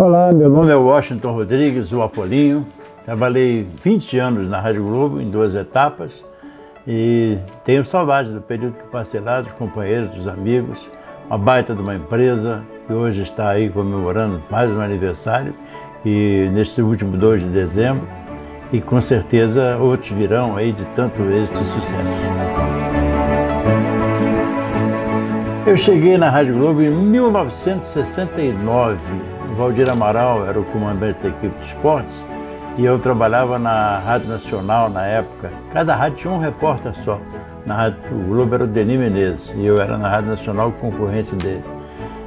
Olá, meu nome é Washington Rodrigues, o Apolinho. Trabalhei 20 anos na Rádio Globo, em 2 etapas, e tenho saudade do período que passei lá, dos companheiros, dos amigos, uma baita de uma empresa que hoje está aí comemorando mais um aniversário, e neste último 2 de dezembro, e com certeza outros virão aí de tanto êxito e sucesso. Eu cheguei na Rádio Globo em 1969. O Valdir Amaral era o comandante da equipe de esportes e eu trabalhava na Rádio Nacional na época. Cada rádio tinha um repórter só. Na Rádio Globo era o Denis Menezes e eu era na Rádio Nacional concorrente dele.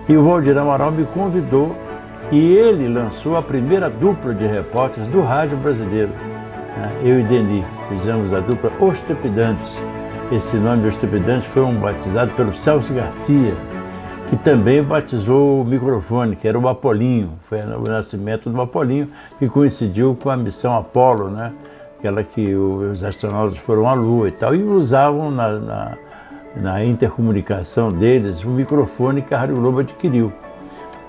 E o Valdir Amaral me convidou e ele lançou a primeira dupla de repórteres do rádio brasileiro. Eu e Denis fizemos a dupla Os Trepidantes. Esse nome Os Trepidantes foi batizado pelo Celso Garcia, que também batizou o microfone, que era o Apolinho. Foi o nascimento do Apolinho, que coincidiu com a missão Apolo, né? Aquela que os astronautas foram à Lua e tal, e usavam na intercomunicação deles o microfone que a Rádio Globo adquiriu.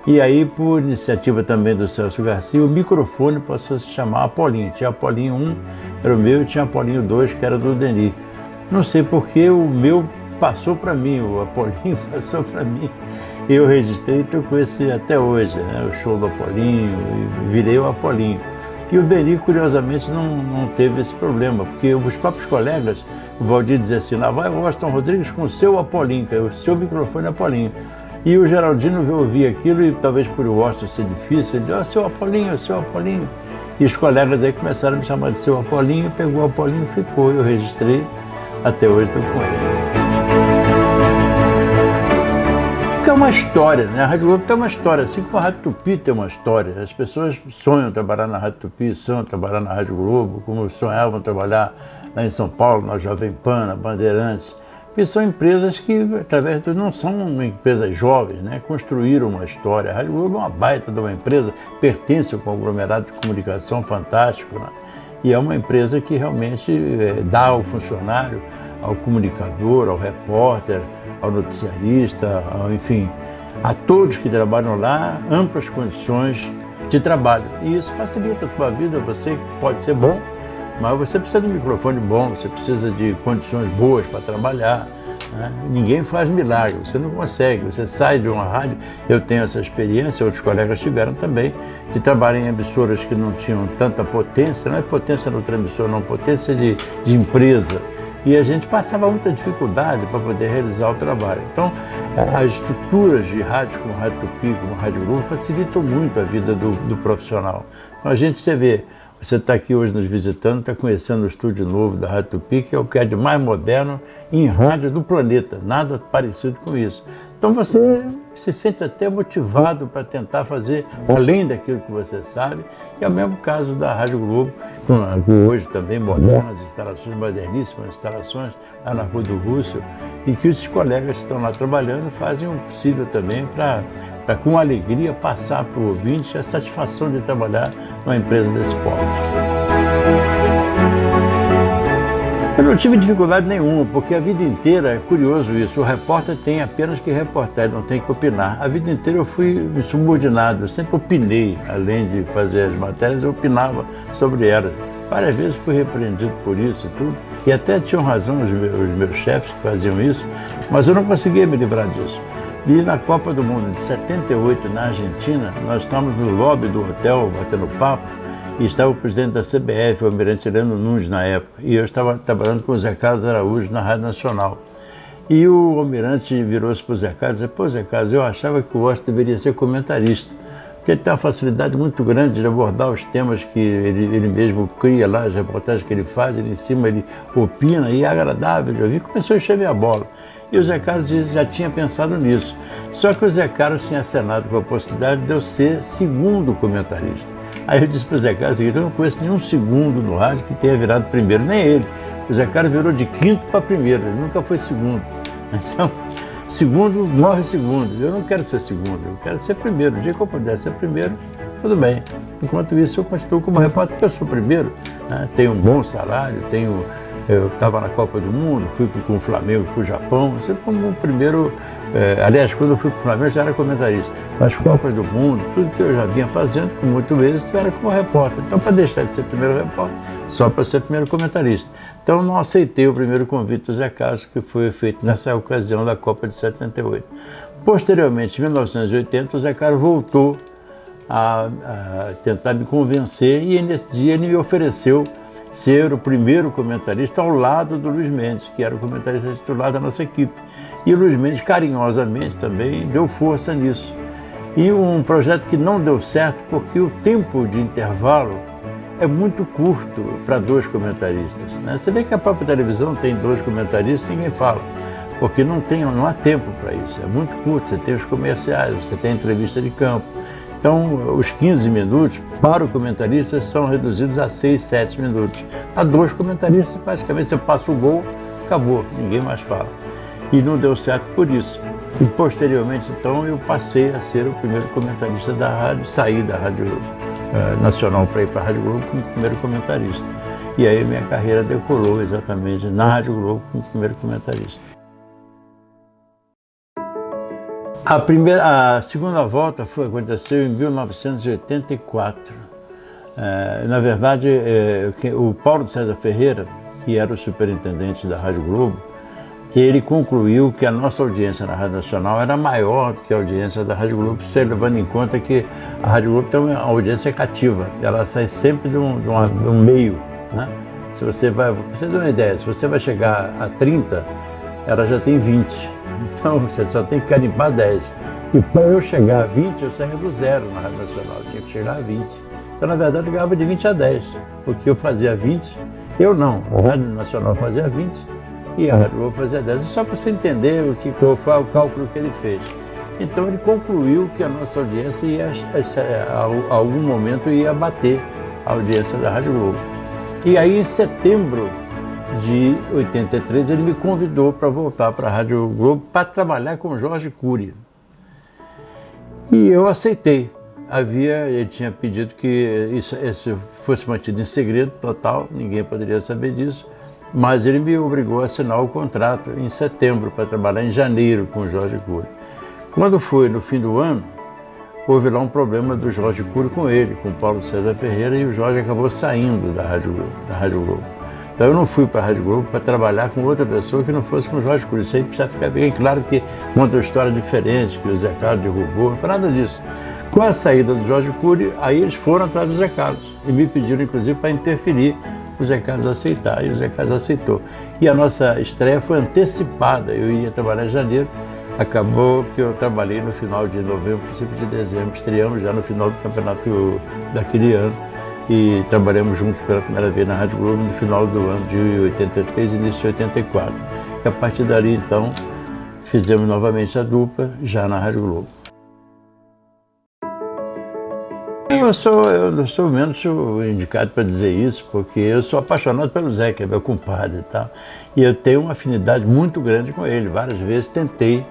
E aí, por iniciativa também do Celso Garcia, o microfone passou a se chamar Apolinho. Tinha Apolinho 1, era o meu, e tinha Apolinho 2, que era do Denis. Não sei porque o meu passou para mim, o Apolinho passou para mim. Eu registrei e estou com esse até hoje, né? O show do Apolinho, virei o Apolinho. E o Denis, curiosamente, não teve esse problema, porque os próprios colegas, o Valdir dizia assim, lá vai o Washington Rodrigues com o seu Apolinho, que é o seu microfone Apolinho. E o Geraldino ouvia aquilo e talvez por o Washington ser difícil, ele dizia, seu Apolinho, seu Apolinho. E os colegas aí começaram a me chamar de seu Apolinho, pegou o Apolinho e ficou. Eu registrei, até hoje estou com ele. É uma história, né? A Rádio Globo tem uma história, assim como a Rádio Tupi tem uma história. As pessoas sonham trabalhar na Rádio Tupi, sonham trabalhar na Rádio Globo, como sonhavam trabalhar lá em São Paulo, na Jovem Pan, na Bandeirantes. Porque são empresas que, através de não são empresas jovens, né? Construíram uma história. A Rádio Globo é uma baita de uma empresa, pertence ao conglomerado de comunicação fantástico, né? E é uma empresa que realmente dá ao funcionário, ao comunicador, ao repórter, ao noticiarista, enfim, a todos que trabalham lá, amplas condições de trabalho. E isso facilita a tua vida. Você pode ser bom, mas você precisa de um microfone bom, você precisa de condições boas para trabalhar, né? Ninguém faz milagre, você não consegue. Você sai de uma rádio, eu tenho essa experiência, outros colegas tiveram também, de trabalhar em emissoras que não tinham tanta potência, não é potência no transmissor, não, potência de empresa. E a gente passava muita dificuldade para poder realizar o trabalho. Então, as estruturas de rádios como a Rádio Tupi, como a Rádio Globo, facilitam muito a vida do profissional. Então, a gente, você vê, você está aqui hoje nos visitando, está conhecendo o estúdio novo da Rádio Tupi, que é o que é de mais moderno em rádio do planeta, nada parecido com isso. Então, você se sente até motivado para tentar fazer além daquilo que você sabe, e é o mesmo caso da Rádio Globo, hoje também modernas instalações, moderníssimas instalações lá na Rua do Russo, e que os colegas que estão lá trabalhando fazem o possível também para com alegria passar para o ouvinte a satisfação de trabalhar numa empresa desse porte. Eu não tive dificuldade nenhuma, porque a vida inteira, é curioso isso, o repórter tem apenas que reportar, ele não tem que opinar. A vida inteira eu fui subordinado, eu sempre opinei, além de fazer as matérias, eu opinava sobre elas. Várias vezes fui repreendido por isso e tudo, e até tinham razão os meus chefes que faziam isso, mas eu não conseguia me livrar disso. E na Copa do Mundo de 78, na Argentina, nós estávamos no lobby do hotel, batendo papo, e estava o presidente da CBF, o almirante Heleno Nunes, na época, e eu estava trabalhando com o Zé Carlos Araújo na Rádio Nacional. E o almirante virou-se para o Zé Carlos e disse, pô, Zé Carlos, eu achava que o Washington deveria ser comentarista, porque ele tem uma facilidade muito grande de abordar os temas que ele mesmo cria lá, as reportagens que ele faz, ele em cima ele opina, e é agradável de ouvir. Começou a encher minha bola. E o Zé Carlos já tinha pensado nisso. Só que o Zé Carlos tinha acenado com a possibilidade de eu ser segundo comentarista. Aí eu disse para o Zé Carlos o seguinte, eu não conheço nenhum segundo no rádio que tenha virado primeiro, nem ele. O Zé Carlos virou de quinto para primeiro, ele nunca foi segundo. Então, segundo morre segundo. Eu não quero ser segundo, eu quero ser primeiro. O dia que eu puder ser primeiro, tudo bem. Enquanto isso, eu continuo como repórter, porque eu sou primeiro, né? Tenho um bom salário, eu estava na Copa do Mundo, fui com o Flamengo para o Japão, sempre como o primeiro aliás, quando eu fui para o Flamengo, eu já era comentarista. As Copas do Mundo, tudo que eu já vinha fazendo, com muito êxito, era como repórter. Então, para deixar de ser primeiro repórter, só para ser primeiro comentarista. Então, não aceitei o primeiro convite do Zé Carlos, que foi feito nessa ocasião da Copa de 78. Posteriormente, em 1980, o Zé Carlos voltou a tentar me convencer e nesse dia ele me ofereceu ser o primeiro comentarista ao lado do Luiz Mendes, que era o comentarista titular da nossa equipe. E o Luiz Mendes, carinhosamente, também deu força nisso. E um projeto que não deu certo porque o tempo de intervalo é muito curto para dois comentaristas, né? Você vê que a própria televisão tem dois comentaristas e ninguém fala, porque não há tempo para isso, é muito curto. Você tem os comerciais, você tem a entrevista de campo. Então, os 15 minutos para o comentarista são reduzidos a 6, 7 minutos. A dois comentaristas, praticamente você passa o gol, acabou, ninguém mais fala. E não deu certo por isso. E posteriormente, então, eu passei a ser o primeiro comentarista da rádio, saí da Rádio Nacional para ir para a Rádio Globo como primeiro comentarista. E aí minha carreira decolou exatamente na Rádio Globo como primeiro comentarista. A segunda volta aconteceu em 1984. Na verdade, o Paulo César Ferreira, que era o superintendente da Rádio Globo, ele concluiu que a nossa audiência na Rádio Nacional era maior do que a audiência da Rádio Globo, levando em conta que a Rádio Globo tem uma audiência cativa, ela sai sempre de um meio, né? Se você vai, pra você ter uma ideia, se você vai chegar a 30, ela já tem 20, então você só tem que carimbar 10. E para eu chegar a 20, eu saía do zero na Rádio Nacional, eu tinha que chegar a 20. Então, na verdade, eu ganhava de 20 a 10, porque eu fazia 20, eu não, a Rádio Nacional fazia 20, e a Rádio Globo fazia 10, só para você entender qual foi o cálculo que ele fez. Então ele concluiu que a nossa audiência a algum momento ia bater a audiência da Rádio Globo. E aí em setembro de 83 ele me convidou para voltar para a Rádio Globo para trabalhar com Jorge Cury. E eu aceitei. Ele tinha pedido que isso fosse mantido em segredo total, ninguém poderia saber disso. Mas ele me obrigou a assinar o contrato em setembro para trabalhar em janeiro com o Jorge Cury. Quando foi no fim do ano, houve lá um problema do Jorge Cury com ele, com o Paulo César Ferreira, e o Jorge acabou saindo da Rádio Globo. Então eu não fui para a Rádio Globo para trabalhar com outra pessoa que não fosse com o Jorge Cury. Isso aí precisa ficar bem claro, que conta uma história diferente, que o Zé Carlos derrubou, não foi nada disso. Com a saída do Jorge Cury, aí eles foram atrás do Zé Carlos e me pediram, inclusive, para interferir, o Zé Carlos aceitar, e o Zé Carlos aceitou. E a nossa estreia foi antecipada, eu ia trabalhar em janeiro, acabou que eu trabalhei no final de novembro, princípio de dezembro, estreamos já no final do campeonato daquele ano e trabalhamos juntos pela primeira vez na Rádio Globo no final do ano de 83 e início de 84. E a partir dali, então, fizemos novamente a dupla já na Rádio Globo. Eu não sou menos indicado para dizer isso, porque eu sou apaixonado pelo Zé, que é meu compadre e tal. E eu tenho uma afinidade muito grande com ele. Várias vezes tentei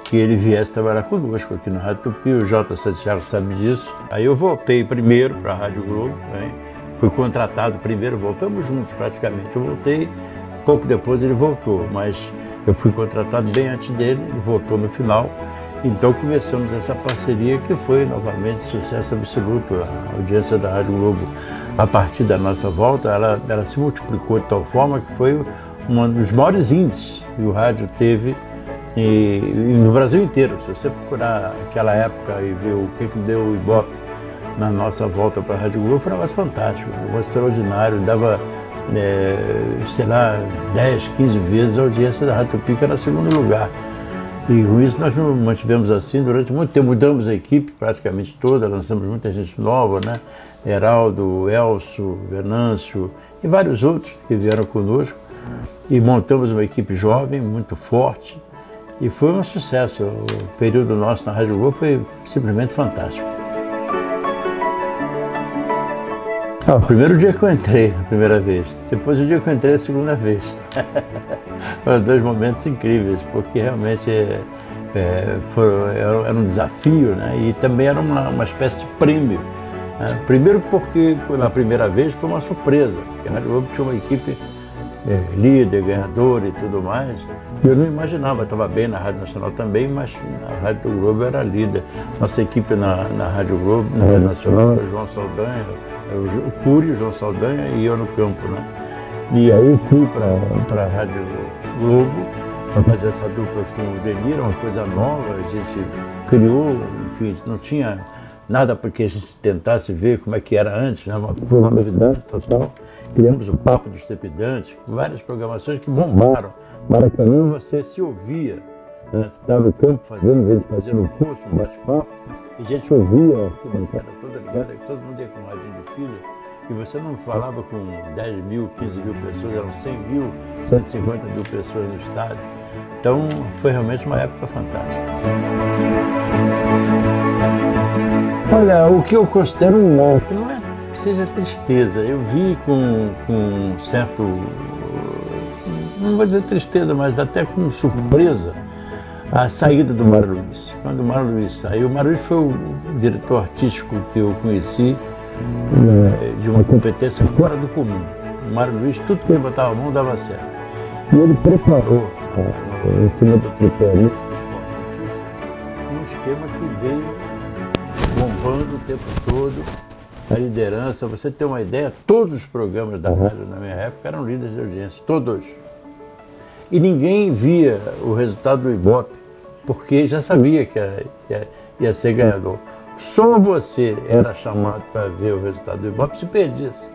que ele viesse trabalhar conosco aqui na Rádio Tupi, o J. Santiago sabe disso. Aí eu voltei primeiro para a Rádio Globo, né? Fui contratado primeiro, voltamos juntos praticamente. Eu voltei, pouco depois ele voltou, mas eu fui contratado bem antes dele, ele voltou no final. Então começamos essa parceria que foi novamente sucesso absoluto. A audiência da Rádio Globo, a partir da nossa volta, ela se multiplicou de tal forma que foi um dos maiores índices que o rádio teve e no Brasil inteiro. Se você procurar aquela época e ver o que deu o Ibope na nossa volta para a Rádio Globo, foi um negócio fantástico, um negócio extraordinário, dava, sei lá, 10, 15 vezes a audiência da Rádio Tupi, que era segundo lugar. E com isso nós nos mantivemos assim durante muito tempo, mudamos a equipe praticamente toda, lançamos muita gente nova, né? Heraldo, Elcio, Venâncio e vários outros que vieram conosco. E montamos uma equipe jovem, muito forte, e foi um sucesso. O período nosso na Rádio Globo foi simplesmente fantástico. O primeiro dia que eu entrei, a primeira vez, depois o dia que eu entrei a segunda vez. Foram dois momentos incríveis, porque realmente era um desafio, né? E também era uma espécie de prêmio. Né? Primeiro porque na primeira vez foi uma surpresa, porque a Rádio Globo tinha uma equipe líder, ganhador e tudo mais. Eu não imaginava, estava bem na Rádio Nacional também, mas na Rádio Globo era líder. Nossa equipe na Rádio Globo, na Rádio Nacional, era o João Saldanha, o Cury, o João Saldanha e eu no campo, né? E aí fui para a Rádio Globo para fazer essa dupla com o Denir, uma coisa nova, a gente criou, enfim, não tinha nada para que a gente tentasse ver como é que era antes, né? Foi uma novidade total. Criamos o Papo dos Trepidantes, várias programações que bombaram. Maracanã você se ouvia, né? Você estava no campo fazendo um curso, um bate-papo, e a gente ouvia a bancada toda ligada, todo mundo ia com um radinho de pilha, e você não falava com 10 mil, 15 mil pessoas, eram 100 mil, 150 mil pessoas no estádio. Então foi realmente uma época fantástica. Olha, o que eu considero um marco não é que seja tristeza. Eu vi com certo, não vou dizer tristeza, mas até com surpresa, a saída do Mário Luiz. Quando o Mário Luiz saiu, o Mário Luiz foi o diretor artístico que eu conheci, de uma competência fora do comum. O Mário Luiz, tudo que ele botava a mão dava certo. E ele preparou, em cima do tripé, um esquema que veio bombando o tempo todo, a liderança. Você tem uma ideia, todos os programas da rádio na minha época eram líderes de audiência, todos. E ninguém via o resultado do Ibope, porque já sabia que ia ser ganhador. Só você era chamado para ver o resultado do Ibope se perdisse.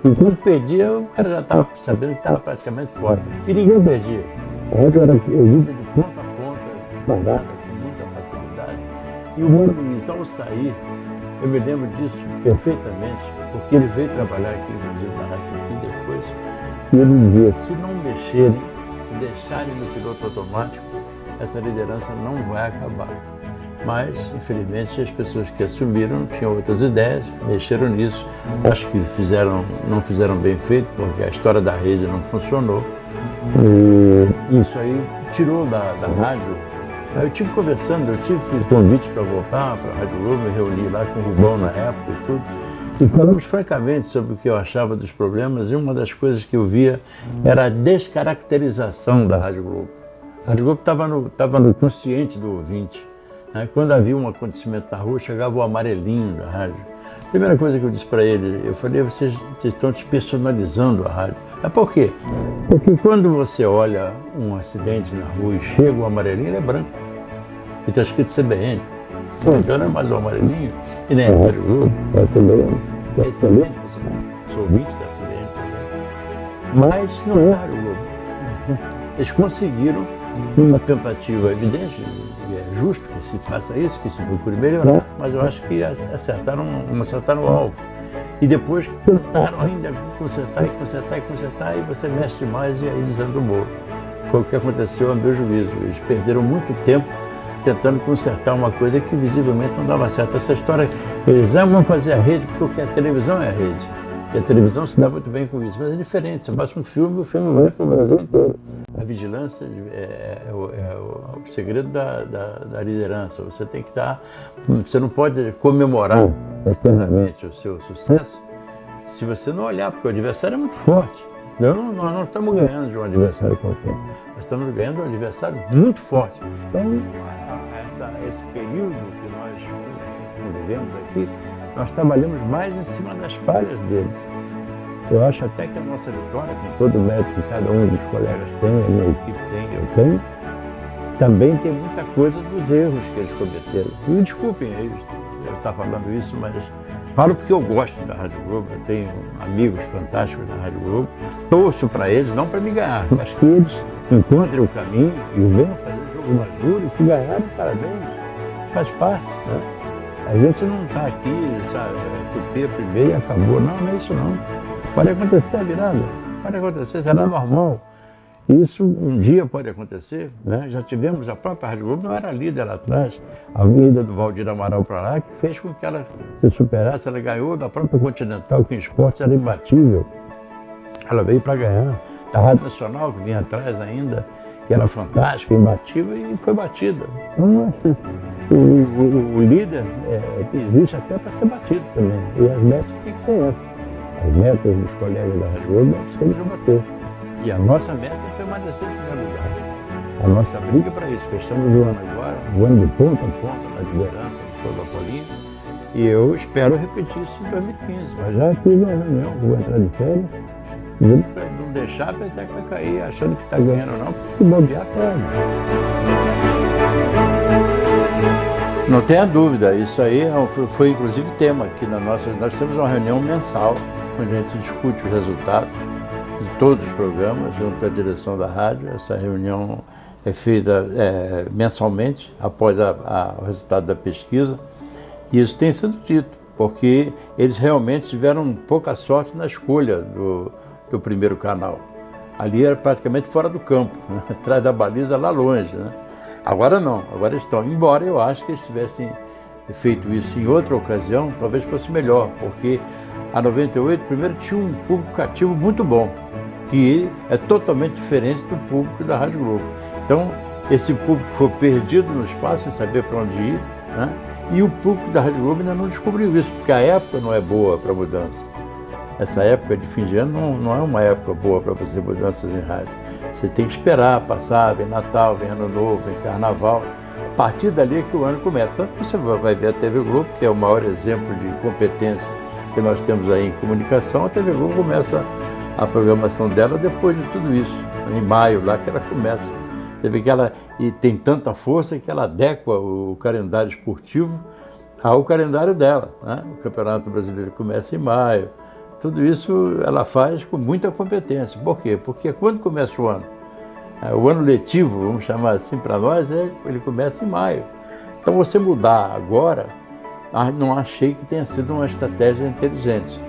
E quando perdia, o cara já estava sabendo que estava praticamente fora. E ninguém perdia. A rádio era ouvida de ponta a ponta, disparada, com muita facilidade. E o Mário Luiz, ao sair, eu me lembro disso perfeitamente, porque ele veio trabalhar aqui, inclusive, na Rádio Tupi depois, e ele dizia, se não mexerem, se deixarem no piloto automático, essa liderança não vai acabar. Mas, infelizmente, as pessoas que assumiram tinham outras ideias, mexeram nisso. Acho que não fizeram bem feito, porque a história da rede não funcionou. E isso aí tirou da rádio. Eu tive conversando, eu tive convite para voltar para a Rádio Globo, me reuni lá com o Rubão na época e tudo. E falamos francamente sobre o que eu achava dos problemas, e uma das coisas que eu via era a descaracterização da Rádio Globo. A Rádio Globo estava no consciente do ouvinte. Quando havia um acontecimento na rua, chegava o amarelinho da rádio. A primeira coisa que eu disse para ele, eu falei, vocês estão despersonalizando a rádio. Por quê? Porque quando você olha um acidente na rua e chega o amarelinho, ele é branco. E está escrito CBN. Então não é mais o amarelinho, e nem a Rádio Globo. É excelente, você sou ouvinte da CBN também. Mas não é a Rádio Globo. Eles conseguiram, uma tentativa evidente, e é justo que se faça isso, que se procure melhorar, mas eu acho que acertaram o alvo. E depois tentaram ainda consertar, e você mexe demais e aí desanda o morro. Foi o que aconteceu a meu juízo. Eles perderam muito tempo tentando consertar uma coisa que visivelmente não dava certo. Essa história, eles vão fazer a rede porque a televisão é a rede. E a televisão se dá muito bem com isso, mas é diferente. Você passa um filme, o filme vai para o Brasil inteiro. A vigilância é o segredo da liderança. Você tem que estar. Você não pode comemorar eternamente o seu sucesso se você não olhar, porque o adversário é muito forte. Nós não estamos ganhando de um adversário qualquer. Nós estamos ganhando de um adversário muito forte. Então, esse período que nós vivemos aqui, nós trabalhamos mais em cima das falhas dele. Eu acho até que a nossa vitória, com todo o mérito que cada um dos colegas tem, a minha equipe tem, eu tenho, também tem muita coisa dos erros que eles cometeram. Me desculpem eu estar falando isso, mas falo porque eu gosto da Rádio Globo, eu tenho amigos fantásticos na Rádio Globo, torço para eles, não para me ganhar, mas que eles encontrem o caminho e venham fazer o jogo mais duro, e se ganharem, parabéns, faz parte, né? A gente não está aqui, sabe, Tupi primeiro e acabou. Não é isso não. Pode acontecer a virada, pode acontecer, será normal. Isso um dia pode acontecer, né? Já tivemos, a própria Rádio Globo não era líder lá atrás. A vinda do Valdir Amaral para lá que fez com que ela se superasse, ela ganhou da própria Continental, que em esportes era imbatível. Ela veio para ganhar. A Rádio Nacional, que vinha atrás ainda, que era fantástica, imbatível, e foi batida. Então, o líder existe até para ser batido também. E as metas têm que ser essas. As metas dos colegas da Rádio Globo devem ser de bater. E a nossa meta é permanecer em primeiro lugar. A nossa briga é para isso. Fechamos o ano agora, um ano de ponta a ponta na liderança do Show do Apolinho. E eu espero repetir isso em 2015. Mas já fiz uma reunião, vou entrar de férias, para não deixar a peteca cair, achando que está ganhando não, porque se bobear, perde. Não tenha dúvida, isso aí foi inclusive tema aqui na nossa. Nós temos uma reunião mensal, onde a gente discute os resultados de todos os programas, junto à direção da rádio. Essa reunião é feita mensalmente, após o resultado da pesquisa. E isso tem sido dito, porque eles realmente tiveram pouca sorte na escolha do primeiro canal. Ali era praticamente fora do campo, né? Atrás da baliza, lá longe, né? Agora não, agora estão. Embora eu acho que eles tivessem feito isso em outra ocasião, talvez fosse melhor, porque a 98 primeiro tinha um público cativo muito bom, que é totalmente diferente do público da Rádio Globo. Então, esse público foi perdido no espaço, sem saber para onde ir, né? E o público da Rádio Globo ainda não descobriu isso, porque a época não é boa para mudança. Essa época de fim de ano não é uma época boa para fazer mudanças em rádio. Você tem que esperar passar, vem Natal, vem Ano Novo, vem Carnaval. A partir dali é que o ano começa. Tanto que você vai ver a TV Globo, que é o maior exemplo de competência que nós temos aí em comunicação. A TV Globo começa a programação dela depois de tudo isso, em maio, lá que ela começa. Você vê que ela tem tanta força que ela adequa o calendário esportivo ao calendário dela, né? O Campeonato Brasileiro começa em maio. Tudo isso ela faz com muita competência. Por quê? Porque quando começa o ano letivo, vamos chamar assim para nós, ele começa em maio. Então você mudar agora, não achei que tenha sido uma estratégia inteligente.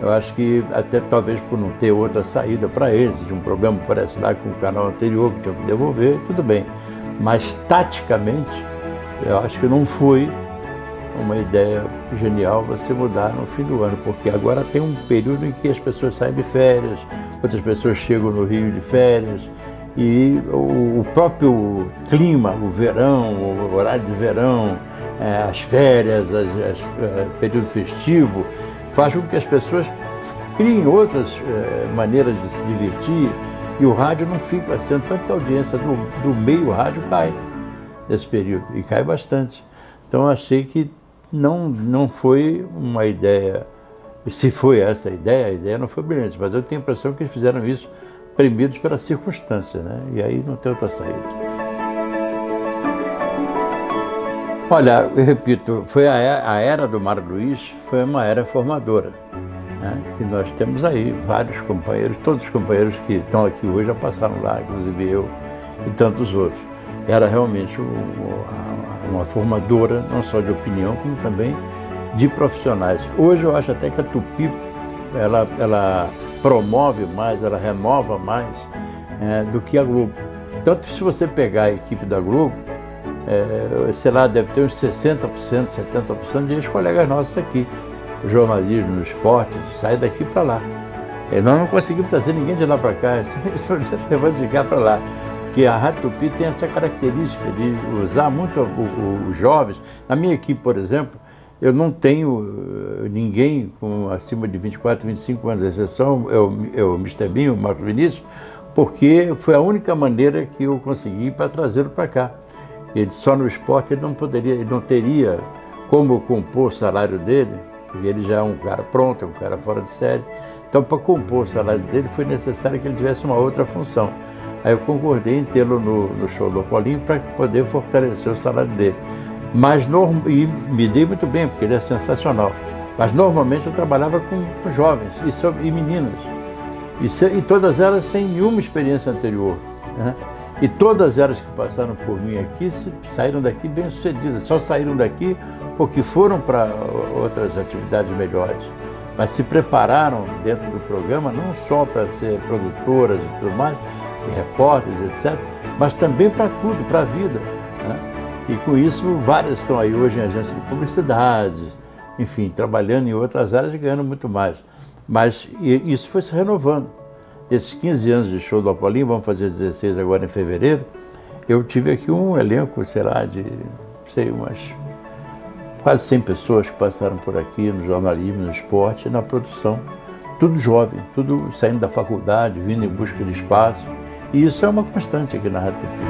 Eu acho que até talvez por não ter outra saída para eles, de um programa que parece lá com o canal anterior que tinha que devolver, tudo bem. Mas taticamente, eu acho que não foi uma ideia genial você mudar no fim do ano, porque agora tem um período em que as pessoas saem de férias, outras pessoas chegam no Rio de férias, e o próprio clima, o verão, o horário de verão, as férias, período festivo, faz com que as pessoas criem outras maneiras de se divertir, e o rádio não fica sendo, tanto que a audiência do meio rádio cai nesse período, e cai bastante. Então eu achei que não foi uma ideia, se foi essa a ideia não foi brilhante, mas eu tenho a impressão que eles fizeram isso premidos pela circunstância, né? E aí não tem outra saída. Olha, eu repito, foi a era do Mário Luiz, foi uma era formadora, né? E nós temos aí vários companheiros, todos os companheiros que estão aqui hoje já passaram lá, inclusive eu e tantos outros. Era realmente uma formadora, não só de opinião, como também de profissionais. Hoje eu acho até que a Tupi, ela promove mais, ela renova mais do que a Globo. Tanto que se você pegar a equipe da Globo, sei lá, deve ter uns 60%, 70% de ex-colegas nossos aqui. O jornalismo, no esporte, sai daqui para lá. Nós não conseguimos trazer ninguém de lá para cá, levando de cá para lá. Porque a Rádio Tupi tem essa característica de usar muito os jovens. Na minha equipe, por exemplo, eu não tenho ninguém com acima de 24, 25 anos, a exceção é o Mr. Binho, o Marcos Vinícius, porque foi a única maneira que eu consegui para trazê-lo para cá. Ele só no esporte ele não teria como compor o salário dele, porque ele já é um cara pronto, é um cara fora de série. Então, para compor o salário dele, foi necessário que ele tivesse uma outra função. Aí eu concordei em tê-lo no Show do Apolinho para poder fortalecer o salário dele. E me dei muito bem, porque ele é sensacional. Mas normalmente eu trabalhava com jovens e meninas. E todas elas sem nenhuma experiência anterior, né? E todas elas que passaram por mim aqui saíram daqui bem-sucedidas. Só saíram daqui porque foram para outras atividades melhores. Mas se prepararam dentro do programa não só para ser produtoras e tudo mais, e repórteres, etc., mas também para tudo, para a vida, né? E com isso, várias estão aí hoje em agência de publicidade, enfim, trabalhando em outras áreas e ganhando muito mais. Mas isso foi se renovando. Esses 15 anos de Show do Apolinho, vamos fazer 16 agora em fevereiro, eu tive aqui um elenco, sei lá, de, umas quase 100 pessoas que passaram por aqui no jornalismo, no esporte e na produção tudo jovem, tudo saindo da faculdade, vindo em busca de espaço. E isso é uma constante aqui na Rádio Tupi.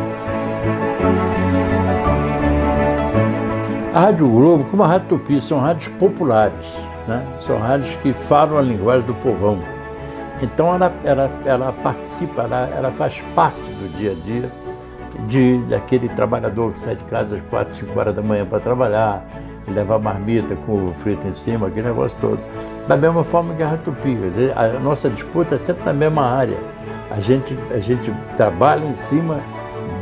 A Rádio Globo, como a Rádio Tupi, são rádios populares, né? São rádios que falam a linguagem do povão. Então ela participa, ela faz parte do dia a dia daquele trabalhador que sai de casa às 4, 5 horas da manhã para trabalhar, e leva a marmita com ovo frito em cima, aquele negócio todo. Da mesma forma que a Rádio Tupi, quer dizer, a nossa disputa é sempre na mesma área. A gente trabalha em cima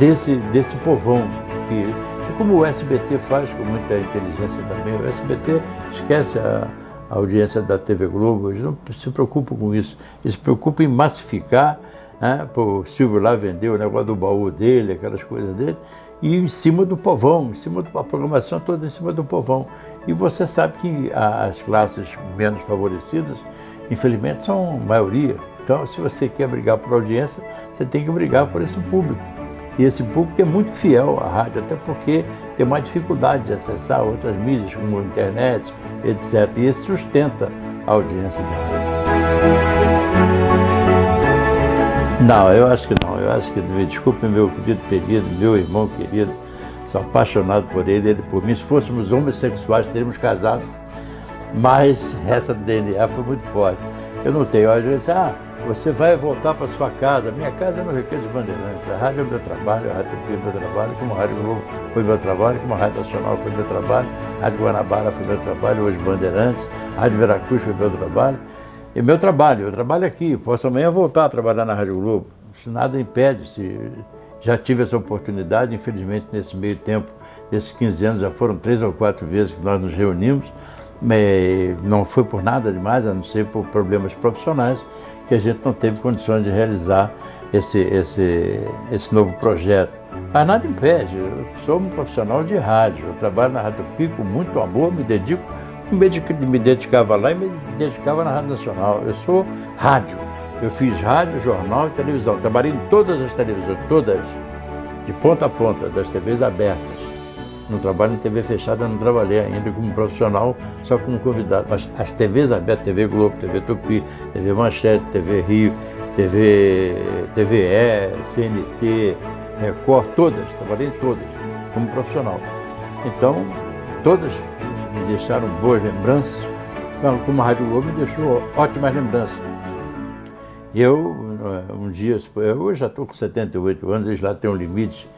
desse povão, e como o SBT faz com muita inteligência também. O SBT esquece a audiência da TV Globo, eles não se preocupam com isso, eles se preocupam em massificar, né? O Silvio lá vendeu o negócio do baú dele, aquelas coisas dele, e em cima do povão, a programação toda em cima do povão. E você sabe que as classes menos favorecidas, infelizmente, são a maioria. Então, se você quer brigar por audiência, você tem que brigar por esse público. E esse público é muito fiel à rádio, até porque tem mais dificuldade de acessar outras mídias, como a internet, etc. E isso sustenta a audiência de rádio. Não, eu acho que não. Eu acho que, me desculpe, meu querido Pereira, meu irmão querido, sou apaixonado por ele por mim. Se fôssemos homossexuais, teríamos casado, mas essa DNA foi muito forte. Eu não tenho. Às vezes, você vai voltar para sua casa. Minha casa é no Recreio dos Bandeirantes. A rádio é meu trabalho, a Rádio Tupi é meu trabalho, como a Rádio Globo foi meu trabalho, como a Rádio Nacional foi meu trabalho, a Rádio Guanabara foi meu trabalho, hoje Bandeirantes, a Rádio Veracruz foi meu trabalho. E meu trabalho, eu trabalho aqui, posso amanhã voltar a trabalhar na Rádio Globo. Isso nada impede, já tive essa oportunidade, infelizmente nesse meio tempo, nesses 15 anos, já foram 3 ou 4 vezes que nós nos reunimos, não foi por nada demais, a não ser por problemas profissionais, que a gente não teve condições de realizar esse novo projeto. Mas nada impede, eu sou um profissional de rádio, eu trabalho na Rádio Tupi com muito amor, me dedicava lá e me dedicava na Rádio Nacional. Eu sou rádio, eu fiz rádio, jornal e televisão, trabalhei em todas as televisões, todas, de ponta a ponta, das TVs abertas. Não trabalho em TV fechada, não trabalhei ainda como profissional, só como convidado. Mas as TVs abertas, TV Globo, TV Tupi, TV Manchete, TV Rio, TVE, CNT, Record, todas, trabalhei em todas, como profissional. Então, todas me deixaram boas lembranças, como a Rádio Globo me deixou ótimas lembranças. Eu, um dia, eu já estou com 78 anos, eles lá têm um limite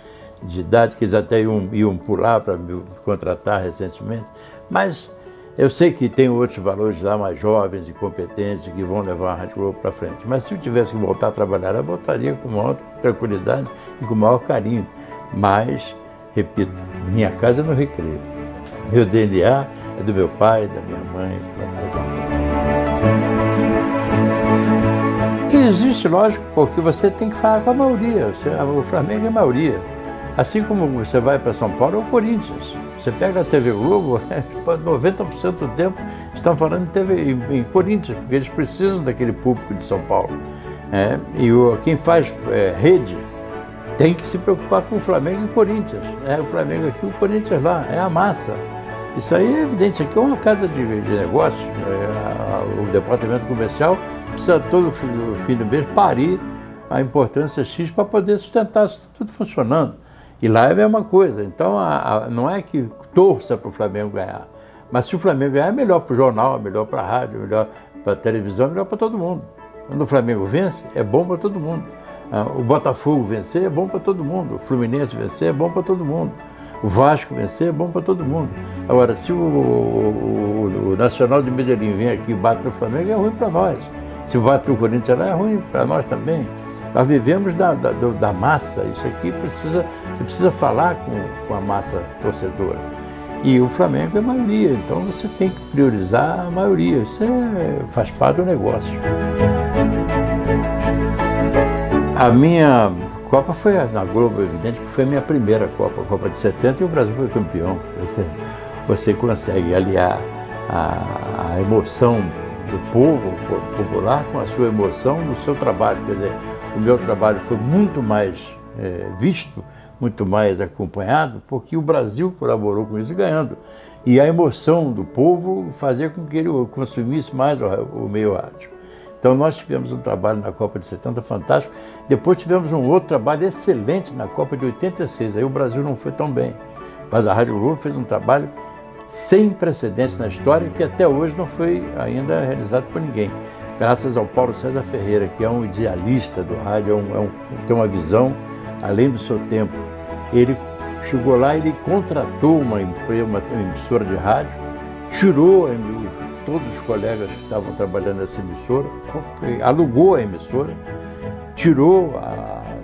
de idade, que eles até iam pular para me contratar recentemente, mas eu sei que tem outros valores lá mais jovens e competentes que vão levar a Rádio Globo para frente. Mas se eu tivesse que voltar a trabalhar, eu voltaria com maior tranquilidade e com maior carinho. Mas, repito, minha casa é no Recreio. Meu DNA é do meu pai, da minha mãe, da minha avó. Existe, lógico, porque você tem que falar com a maioria. O Flamengo é a maioria. Assim como você vai para São Paulo, é o Corinthians. Você pega a TV Globo, 90% do tempo estão falando em Corinthians, porque eles precisam daquele público de São Paulo. E quem faz rede tem que se preocupar com o Flamengo e o Corinthians. O Flamengo aqui, o Corinthians lá, é a massa. Isso aí é evidente, isso aqui é uma casa de negócio. O departamento comercial precisa todo fim do mês parir a importância X para poder sustentar isso tudo funcionando. E lá é a mesma coisa. Então, não é que torça para o Flamengo ganhar, mas se o Flamengo ganhar, é melhor para o jornal, é melhor para a rádio, é melhor para a televisão, é melhor para todo mundo. Quando o Flamengo vence, é bom para todo mundo. O Botafogo vencer é bom para todo mundo. O Fluminense vencer é bom para todo mundo. O Vasco vencer é bom para todo mundo. Agora, se o Nacional de Medellín vem aqui e bate no Flamengo, é ruim para nós. Se bate no Corinthians lá, é ruim para nós também. Nós vivemos da massa, isso aqui você precisa falar com a massa torcedora. E o Flamengo é maioria, então você tem que priorizar a maioria, isso faz parte do negócio. A minha Copa foi na Globo, evidente que foi a minha primeira Copa, a Copa de 70, e o Brasil foi campeão. Você consegue aliar a emoção do povo popular com a sua emoção no seu trabalho, quer dizer, o meu trabalho foi muito mais visto, muito mais acompanhado, porque o Brasil colaborou com isso ganhando. E a emoção do povo fazia com que ele consumisse mais o meio rádio. Então nós tivemos um trabalho na Copa de 70 fantástico, depois tivemos um outro trabalho excelente na Copa de 86, aí o Brasil não foi tão bem, mas a Rádio Globo fez um trabalho sem precedentes na história, que até hoje não foi ainda realizado por ninguém. Graças ao Paulo César Ferreira, que é um idealista do rádio, tem uma visão além do seu tempo. Ele chegou lá, ele contratou uma emissora de rádio, tirou todos os colegas que estavam trabalhando nessa emissora, alugou a emissora, tirou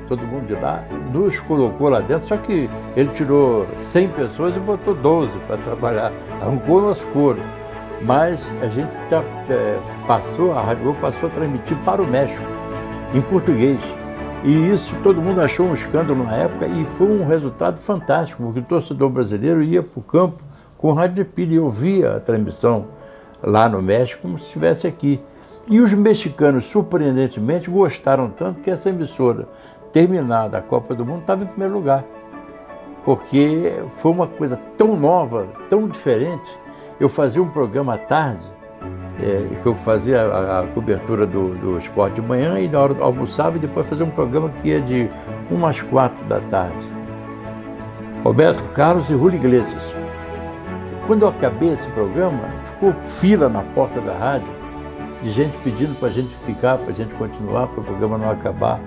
todo mundo de lá, nos colocou lá dentro, só que ele tirou 100 pessoas e botou 12 para trabalhar, arrancou o nosso couro. Mas a gente a Rádio Globo passou a transmitir para o México, em português. E isso todo mundo achou um escândalo na época e foi um resultado fantástico, porque o torcedor brasileiro ia para o campo com rádio de pilha e ouvia a transmissão lá no México como se estivesse aqui. E os mexicanos, surpreendentemente, gostaram tanto que essa emissora, terminada a Copa do Mundo, estava em primeiro lugar. Porque foi uma coisa tão nova, tão diferente. Eu fazia um programa à tarde, que eu fazia a cobertura do esporte de manhã e na hora almoçava e depois fazia um programa que ia de 1 às 4 da tarde. Roberto Carlos e Julio Iglesias. Quando eu acabei esse programa, ficou fila na porta da rádio, de gente pedindo para a gente ficar, para a gente continuar, para o programa não acabar.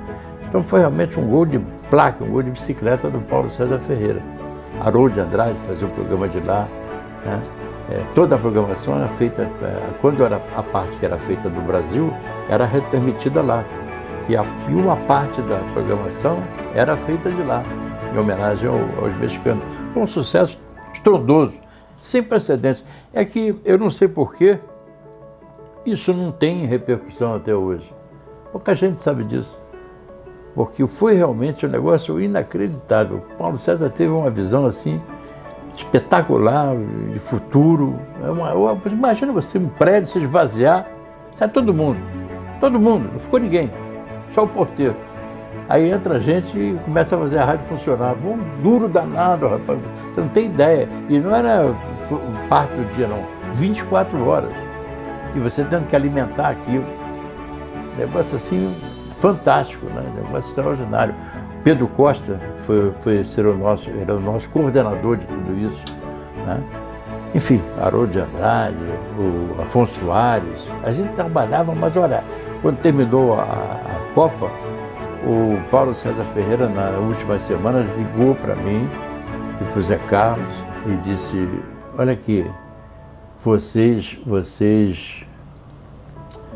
Então foi realmente um gol de placa, um gol de bicicleta do Paulo César Ferreira. Haroldo de Andrade fazia o programa de lá, né? Toda a programação era feita, quando era a parte que era feita do Brasil, era retransmitida lá. E uma parte da programação era feita de lá, em homenagem aos mexicanos. Foi um sucesso estrondoso, sem precedentes. É que eu não sei porquê, isso não tem repercussão até hoje. Pouca gente sabe disso. Porque foi realmente um negócio inacreditável. Paulo César teve uma visão assim, espetacular, de futuro. Imagina você, um prédio, se esvaziar, sai todo mundo, não ficou ninguém, só o porteiro. Aí entra a gente e começa a fazer a rádio funcionar. Um duro danado, rapaz, você não tem ideia. E não era parte do dia, não, 24 horas. E você tendo que alimentar aquilo. Negócio assim, fantástico, né? Negócio extraordinário. Pedro Costa era o nosso coordenador de tudo isso, né? Enfim, Haroldo de Andrade, o Afonso Soares, a gente trabalhava, mas olha, quando terminou a Copa, o Paulo César Ferreira, na última semana, ligou para mim e para o Zé Carlos e disse: olha aqui, vocês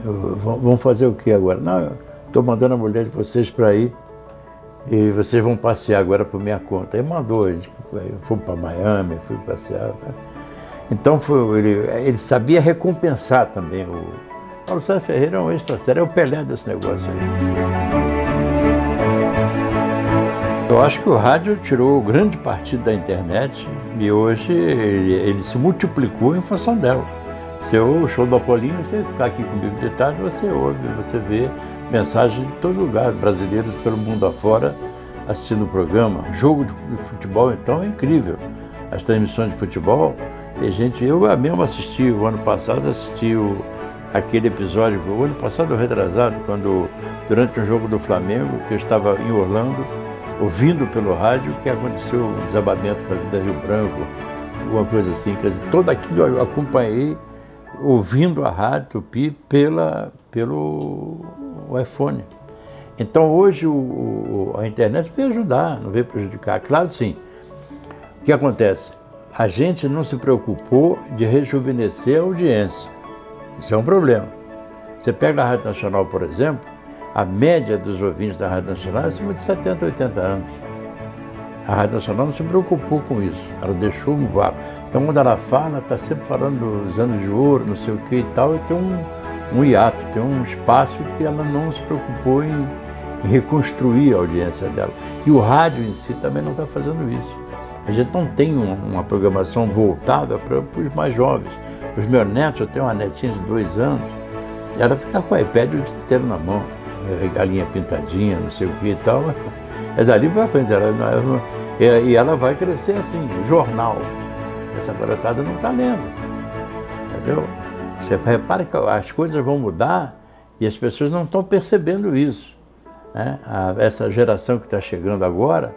vão fazer o que agora? Não, estou mandando a mulher de vocês para ir e vocês vão passear agora por minha conta. Aí mandou, a gente foi para Miami, fui passear. Né? Então ele sabia recompensar também. O Paulo César Ferreira é um extra-sério, é o Pelé desse negócio aí. Eu acho que o rádio tirou grande partido da internet e hoje ele se multiplicou em função dela. Você ouve o show do Apolinho, você ficar aqui comigo de tarde, você ouve, você vê mensagem de todo lugar, brasileiros pelo mundo afora assistindo o programa. Jogo de futebol, então, é incrível. As transmissões de futebol, tem gente, eu mesmo assisti, o ano passado assisti aquele episódio, o ano passado retrasado, quando durante um jogo do Flamengo, que eu estava em Orlando, ouvindo pelo rádio que aconteceu um desabamento na Avenida Rio Branco, alguma coisa assim. Quer dizer, tudo aquilo eu acompanhei ouvindo a Rádio Tupi pelo iPhone. Então hoje a internet veio ajudar, não veio prejudicar. Claro, sim. O que acontece? A gente não se preocupou de rejuvenescer a audiência. Isso é um problema. Você pega a Rádio Nacional, por exemplo, a média dos ouvintes da Rádio Nacional é acima de 70, 80 anos. A Rádio Nacional não se preocupou com isso, ela deixou um vácuo. Então, quando ela fala, está sempre falando dos anos de ouro, não sei o que e tal, e tem um hiato, tem um espaço que ela não se preocupou em reconstruir a audiência dela. E o rádio em si também não está fazendo isso. A gente não tem uma programação voltada para os mais jovens. Os meus netos, eu tenho uma netinha de 2 anos, ela fica com o iPad o dia inteiro na mão, galinha pintadinha, não sei o que e tal. É dali para frente, e ela vai crescer assim, jornal. Essa garotada não está lendo, entendeu? Você repara que as coisas vão mudar E as pessoas não estão percebendo isso, né? Essa geração que está chegando agora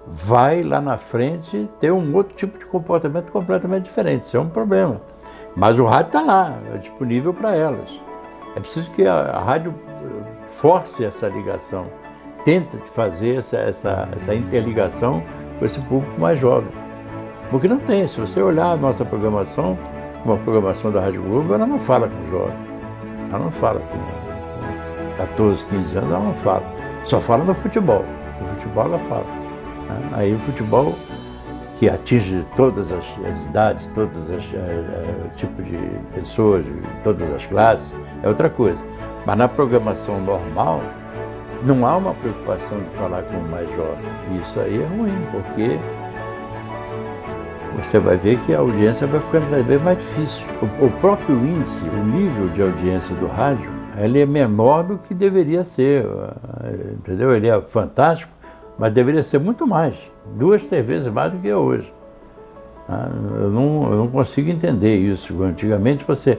vai lá na frente ter um outro tipo de comportamento completamente diferente. Isso é um problema. Mas o rádio está lá, é disponível para elas. É preciso que a rádio force essa ligação, tenta fazer essa interligação com esse público mais jovem. Porque não tem, se você olhar a nossa programação, uma programação da Rádio Globo, ela não fala com jovem. Ela não fala com 14, 15 anos, ela não fala. Só fala no futebol. No futebol ela fala. Aí o futebol, que atinge todas as idades, todos os tipos de pessoas, todas as classes, é outra coisa. Mas na programação normal, não há uma preocupação de falar com o mais jovem. E isso aí é ruim, porque você vai ver que a audiência vai ficando cada vez mais difícil. O próprio índice, o nível de audiência do rádio, ele é menor do que deveria ser, entendeu? Ele é fantástico, mas deveria ser muito mais, 2, 3 vezes mais do que é hoje. Eu não consigo entender isso. Antigamente você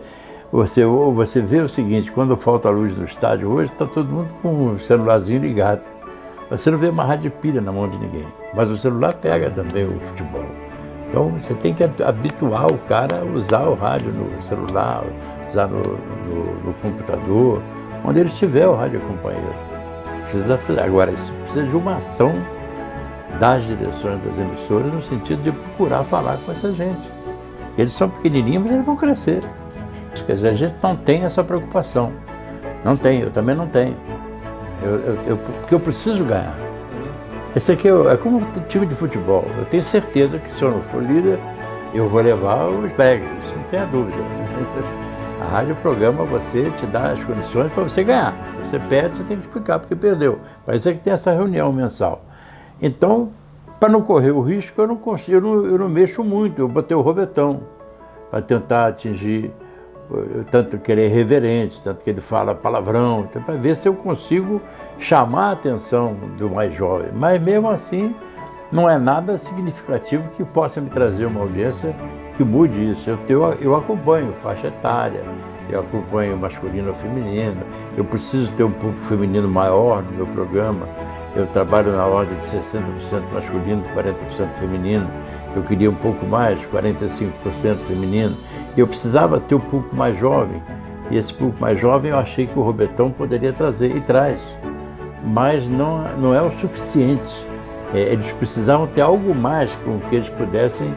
vê o seguinte, quando falta a luz no estádio hoje, está todo mundo com o celularzinho ligado. Você não vê uma rádio de pilha na mão de ninguém, mas o celular pega também o futebol. Então você tem que habituar o cara a usar o rádio no celular, usar no computador, onde ele estiver o rádio companheiro. Agora, isso precisa de uma ação das direções das emissoras no sentido de procurar falar com essa gente. Eles são pequenininhos, mas eles vão crescer. Quer dizer, a gente não tem essa preocupação. Não tem, eu também não tenho. Porque eu preciso ganhar. Esse aqui é como um time de futebol. Eu tenho certeza que se eu não for líder, eu vou levar os bags, não tenha dúvida. A rádio programa você, te dá as condições para você ganhar. Você perde, você tem que explicar porque perdeu. Para isso é que tem essa reunião mensal. Então, para não correr o risco, eu não consigo, eu não mexo muito. Eu botei o Robertão para tentar atingir, tanto que ele é irreverente, tanto que ele fala palavrão, para ver se eu consigo chamar a atenção do mais jovem. Mas mesmo assim, não é nada significativo que possa me trazer uma audiência que mude isso. Eu acompanho faixa etária, eu acompanho masculino ou feminino, eu preciso ter um público feminino maior no meu programa. Eu trabalho na ordem de 60% masculino, 40% feminino. Eu queria um pouco mais, 45% feminino. Eu precisava ter um público mais jovem. E esse público mais jovem eu achei que o Robertão poderia trazer, e traz. Mas não é o suficiente. Eles precisavam ter algo mais com que eles pudessem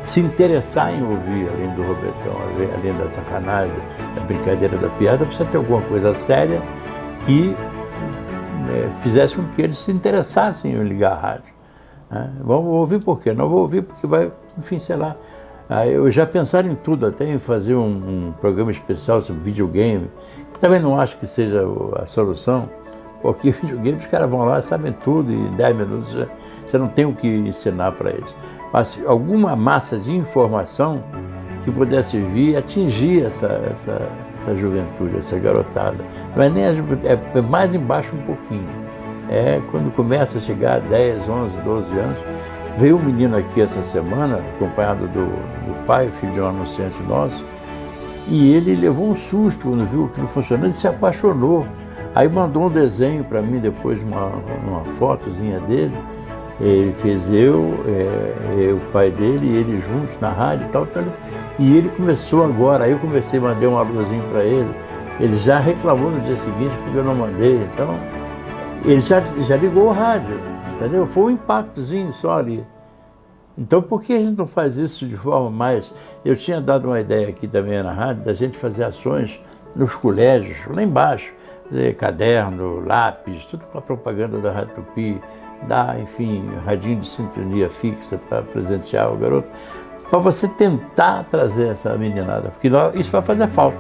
se interessar em ouvir, além do Robertão, além da sacanagem, da brincadeira, da piada. Precisa ter alguma coisa séria que fizesse com que eles se interessassem em ligar a rádio. Vamos ouvir por quê? Não vou ouvir porque vai, enfim, sei lá. Eu já pensaram em tudo, até em fazer um programa especial sobre videogame, que também não acho que seja a solução, porque videogame os caras vão lá, sabem tudo, e em 10 minutos você não tem o que ensinar para eles. Mas alguma massa de informação que pudesse vir atingir essa juventude, essa garotada. Não é nem é mais embaixo um pouquinho. Quando começa a chegar a 10, 11, 12 anos. Veio um menino aqui essa semana, acompanhado do pai, filho de um anunciante nosso, e ele levou um susto quando viu aquilo funcionando e se apaixonou. Aí mandou um desenho para mim depois, uma fotozinha dele. Ele fez o pai dele e ele juntos na rádio e tal. E ele começou agora, aí eu mandei um alôzinho para ele. Ele já reclamou no dia seguinte porque eu não mandei. Então, ele já ligou o rádio, entendeu? Foi um impactozinho só ali. Então, por que a gente não faz isso de forma mais... Eu tinha dado uma ideia aqui também na rádio, da gente fazer ações nos colégios, lá embaixo. Fazer caderno, lápis, tudo com a propaganda da Rádio Tupi, dar, enfim, radinho de sintonia fixa para presentear o garoto, para você tentar trazer essa meninada, porque isso vai fazer falta.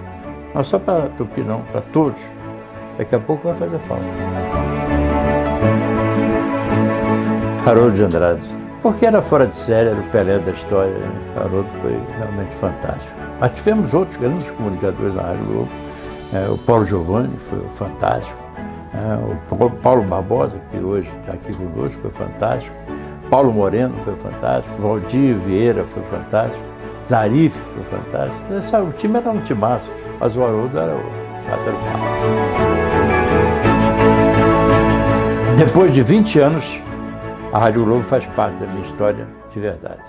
Não só para Tupi não, para todos. Daqui a pouco vai fazer falta. Haroldo de Andrade. Porque era fora de série, era o Pelé da história. Haroldo foi realmente fantástico. Mas tivemos outros grandes comunicadores na Rádio Globo. O Paulo Giovanni foi fantástico. O Paulo Barbosa, que hoje está aqui conosco, foi fantástico. Paulo Moreno foi fantástico. Valdir Vieira foi fantástico. Zarif foi fantástico. O time era um timaço, mas o Haroldo era fato era o Papa. Depois de 20 anos, a Rádio Globo faz parte da minha história de verdade.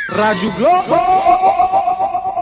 Rádio Globo!